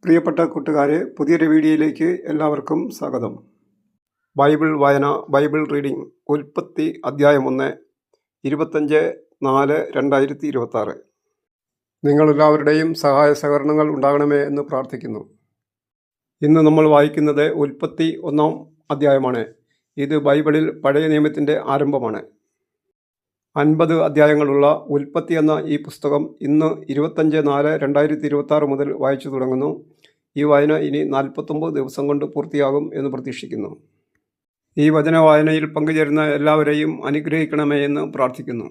പ്രിയപ്പെട്ട കൂട്ടുകാരെ, പുതിയൊരു വീഡിയോയിലേക്ക് എല്ലാവർക്കും സ്വാഗതം. ബൈബിൾ വായന, ബൈബിൾ റീഡിംഗ്. ഉൽപ്പത്തി അധ്യായം 1, 25/4/2026. നിങ്ങളെല്ലാവരുടെയും സഹായ സഹകരണങ്ങൾ ഉണ്ടാകണമേ എന്ന് പ്രാർത്ഥിക്കുന്നു. ഇന്ന് നമ്മൾ വായിക്കുന്നത് ഉൽപ്പത്തി 1-ാം അധ്യായമാണ്. ഇത് ബൈബിളിൽ പഴയ നിയമത്തിൻ്റെ ആരംഭമാണ്. 50 അധ്യായങ്ങളുള്ള ഉൽപ്പത്തി എന്ന ഈ പുസ്തകം ഇന്ന് 25/4/2026 മുതൽ വായിച്ചു തുടങ്ങുന്നു. ഈ വായന ഇനി 49 ദിവസം കൊണ്ട് പൂർത്തിയാകും എന്ന് പ്രതീക്ഷിക്കുന്നു. ഈ വചന വായനയിൽ പങ്കുചേരുന്ന എല്ലാവരെയും അനുഗ്രഹിക്കണമേ എന്ന് പ്രാർത്ഥിക്കുന്നു.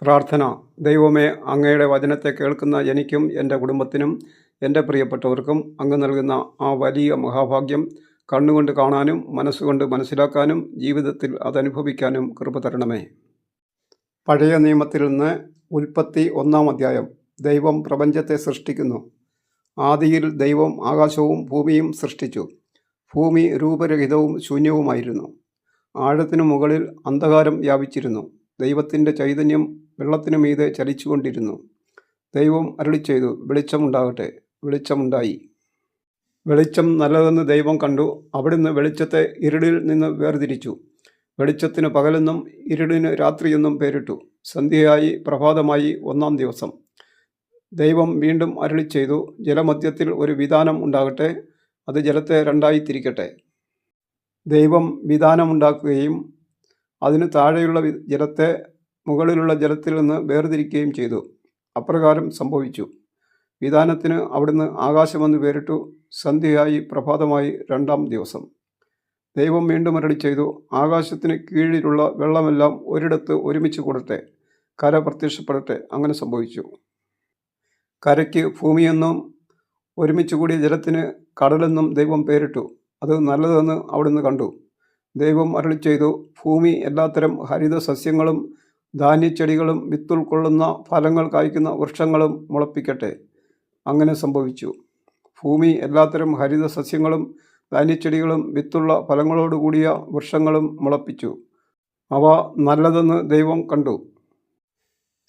പ്രാർത്ഥന. ദൈവമേ, അങ്ങയുടെ വചനത്തെ കേൾക്കുന്ന എനിക്കും എൻ്റെ കുടുംബത്തിനും എൻ്റെ പ്രിയപ്പെട്ടവർക്കും അങ്ങ് നൽകുന്ന ആ വലിയ മഹാഭാഗ്യം കണ്ണുകൊണ്ട് കാണാനും മനസ്സുകൊണ്ട് മനസ്സിലാക്കാനും ജീവിതത്തിൽ അതനുഭവിക്കാനും കൃപ തരണമേ. പഴയ നിയമത്തിൽ നിന്ന് ഉൽപ്പത്തി 1-ാം അധ്യായം. ദൈവം പ്രപഞ്ചത്തെ സൃഷ്ടിക്കുന്നു. ആദിയിൽ ദൈവം ആകാശവും ഭൂമിയും സൃഷ്ടിച്ചു. ഭൂമി രൂപരഹിതവും ശൂന്യവുമായിരുന്നു. ആഴത്തിനു മുകളിൽ അന്ധകാരം വ്യാപിച്ചിരുന്നു. ദൈവത്തിൻ്റെ ചൈതന്യം വെള്ളത്തിനു മീതെ ചലിച്ചുകൊണ്ടിരുന്നു. ദൈവം അരുളിച്ചെയ്തു, വെളിച്ചമുണ്ടാകട്ടെ. വെളിച്ചമുണ്ടായി. വെളിച്ചം നല്ലതെന്ന് ദൈവം കണ്ടു. അവിടുന്ന് വെളിച്ചത്തെ ഇരുളിൽ നിന്ന് വേർതിരിച്ചു. വെളിച്ചത്തിന് പകലെന്നും ഇരുളിന് രാത്രിയെന്നും പേരിട്ടു. സന്ധ്യയായി പ്രഭാതമായി 1-ാം ദിവസം. ദൈവം വീണ്ടും അരുളിച്ചെയ്തു, ജലമധ്യത്തിൽ ഒരു വിതാനം ഉണ്ടാകട്ടെ. അത് ജലത്തെ രണ്ടായി തിരിക്കട്ടെ. ദൈവം വിതാനമുണ്ടാക്കുകയും അതിന് താഴെയുള്ള ജലത്തെ മുകളിലുള്ള ജലത്തിൽ നിന്ന് വേർതിരിക്കുകയും ചെയ്തു. അപ്രകാരം സംഭവിച്ചു. വിതാനത്തിന് അവിടുന്ന് ആകാശമെന്ന് പേരിട്ടു. സന്ധ്യയായി പ്രഭാതമായി 2-ാം ദിവസം. ദൈവം വീണ്ടും അരുളിച്ചെയ്തു, ആകാശത്തിന് കീഴിലുള്ള വെള്ളമെല്ലാം ഒരിടത്ത് ഒരുമിച്ച് കൂടട്ടെ. കര പ്രത്യക്ഷപ്പെടട്ടെ. അങ്ങനെ സംഭവിച്ചു. കരയ്ക്ക് ഭൂമിയെന്നും ഒരുമിച്ച് കൂടിയ ജലത്തിന് കടലെന്നും ദൈവം പേരിട്ടു. അത് നല്ലതെന്ന് അവിടുന്ന് കണ്ടു. ദൈവം അരുളിച്ചെയ്തു, ഭൂമി എല്ലാത്തരം ഹരിത സസ്യങ്ങളും ധാന്യച്ചെടികളും വിത്തുൾക്കൊള്ളുന്ന ഫലങ്ങൾ കായ്ക്കുന്ന വൃക്ഷങ്ങളും മുളപ്പിക്കട്ടെ. അങ്ങനെ സംഭവിച്ചു. ഭൂമി എല്ലാത്തരം ഹരിത സസ്യങ്ങളും ധാന്യച്ചെടികളും വിത്തുള്ള ഫലങ്ങളോടുകൂടിയ വൃക്ഷങ്ങളും മുളപ്പിച്ചു. അവ നല്ലതെന്ന് ദൈവം കണ്ടു.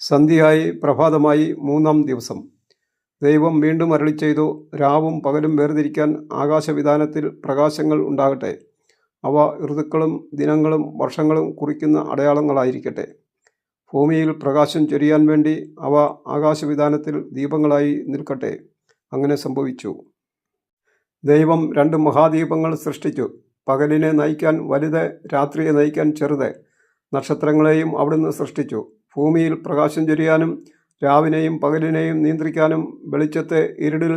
സന്ധ്യയായി പ്രഭാതമായി 3-ാം ദിവസം. ദൈവം വീണ്ടും അരുളിച്ചെയ്തു, രാവും പകലും വേർതിരിക്കാൻ ആകാശവിതാനത്തിൽ പ്രകാശങ്ങൾ ഉണ്ടാകട്ടെ. അവ ഋതുക്കളും ദിനങ്ങളും വർഷങ്ങളും കുറിക്കുന്ന അടയാളങ്ങളായിരിക്കട്ടെ. ഭൂമിയിൽ പ്രകാശം ചൊരിയാൻ വേണ്ടി അവ ആകാശവിതാനത്തിൽ ദീപങ്ങളായി നിൽക്കട്ടെ. അങ്ങനെ സംഭവിച്ചു. ദൈവം 2 മഹാദീപങ്ങൾ സൃഷ്ടിച്ചു. പകലിനെ നയിക്കാൻ വലുത്, രാത്രിയെ നയിക്കാൻ ചെറുത്. നക്ഷത്രങ്ങളെയും അവിടുന്ന് സൃഷ്ടിച്ചു. ഭൂമിയിൽ പ്രകാശം ചൊരിയാനും രാവിനെയും പകലിനെയും നിയന്ത്രിക്കാനും വെളിച്ചത്തെ ഇരുളിൽ